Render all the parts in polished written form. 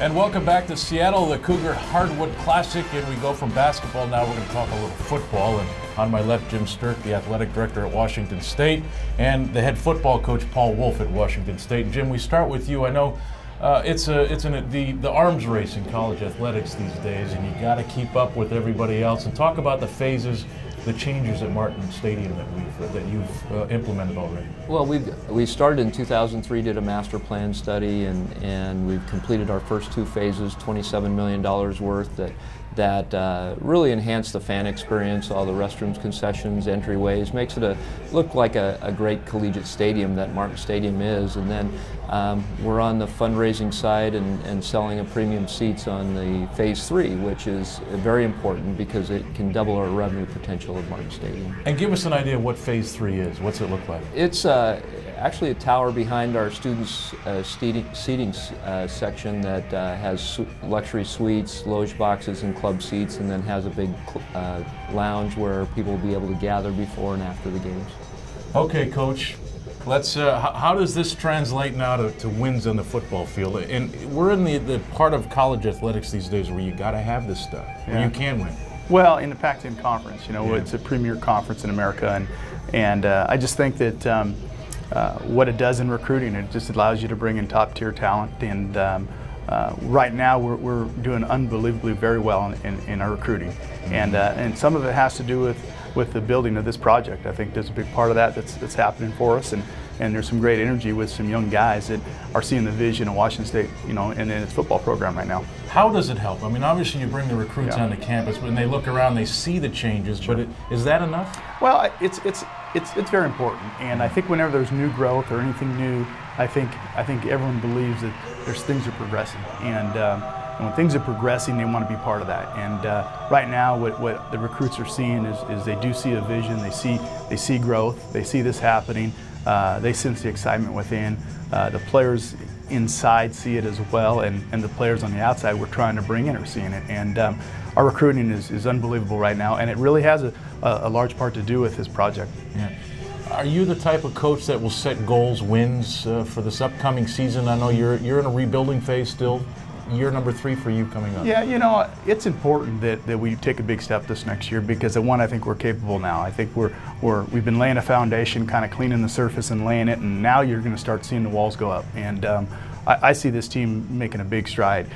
And welcome back to Seattle, the Cougar Hardwood Classic, and we go from basketball now. We're going to talk a little football. And on my left, Jim Sterk, the athletic director at Washington State, and the head football coach, Paul Wulff, at Washington State. Jim, we start with you. I know it's the arms race in college athletics these days, and you got to keep up with everybody else. And talk about the phases, the changes at Martin Stadium that you've implemented already. Well, we started in 2003, did a master plan study, and we've completed our first two phases, $27 million worth, that really enhanced the fan experience, all the restrooms, concessions, entryways, makes it look like a great collegiate stadium that Martin Stadium is. And then we're on the fundraising side and selling a premium seats on the phase 3, which is very important because it can double our revenue potential of Martin Stadium. And give us an idea of what phase 3 is. What's it look like? It's actually a tower behind our students' seating section that has luxury suites, loge boxes, and club seats, and then has a big lounge where people will be able to gather before and after the games. Okay, Coach. Let's. How does this translate now to wins on the football field? And we're in the part of college athletics these days where you got to have this stuff, where you can win. Well, in the Pac-10 conference, it's a premier conference in America, and I just think that what it does in recruiting, it just allows you to bring in top-tier talent, and right now we're doing unbelievably very well in our recruiting, and some of it has to do with the building of this project. I think there's a big part of that that's happening for us, and there's some great energy with some young guys that are seeing the vision of Washington State, in its football program right now. How does it help? I mean, obviously you bring the recruits onto campus, but when they look around, they see the changes. But is that enough? Well, it's very important, and I think whenever there's new growth or anything new, I think everyone believes that things are progressing, and when things are progressing, they want to be part of that. And right now, what the recruits are seeing is they do see a vision, they see growth, they see this happening, they sense the excitement within. The players inside see it as well, and the players on the outside we're trying to bring in are seeing it. And our recruiting is unbelievable right now, and it really has a large part to do with this project. Yeah. Are you the type of coach that will set goals, wins for this upcoming season? I know you're in a rebuilding phase still. Year number 3 for you coming up. Yeah, it's important that we take a big step this next year because, I think we're capable now. I think we've been laying a foundation, kind of cleaning the surface and laying it, and now you're going to start seeing the walls go up. And I see this team making a big stride.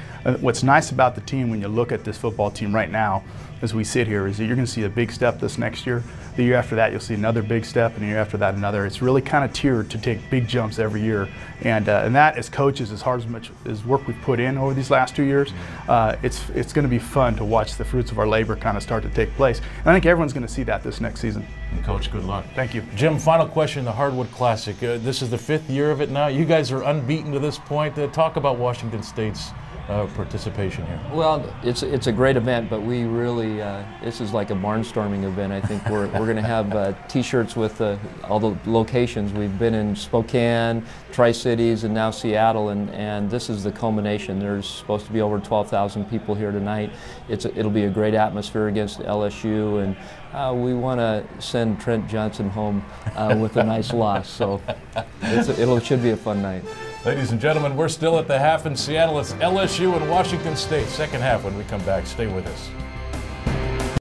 What's nice about the team when you look at this football team right now as we sit here is that you're going to see a big step this next year. The year after that, you'll see another big step, and the year after that, another. It's really kind of tiered to take big jumps every year. And that, as coaches, as hard as work we've put in over these last 2 years, it's going to be fun to watch the fruits of our labor kind of start to take place. And I think everyone's going to see that this next season. And Coach, good luck. Thank you. Jim, final question, the Hardwood Classic. This is the 5th year of it now. You guys are unbeaten to this point. Talk about Washington State's participation here. Well, it's a great event, but we really this is like a barnstorming event. I think we're going to have T-shirts with all the locations. We've been in Spokane, Tri-Cities, and now Seattle, and this is the culmination. There's supposed to be over 12,000 people here tonight. It'll be a great atmosphere against LSU, and we want to send Trent Johnson home with a nice loss. So it should be a fun night. Ladies and gentlemen, we're still at the half in Seattle. It's LSU and Washington State. Second half when we come back. Stay with us.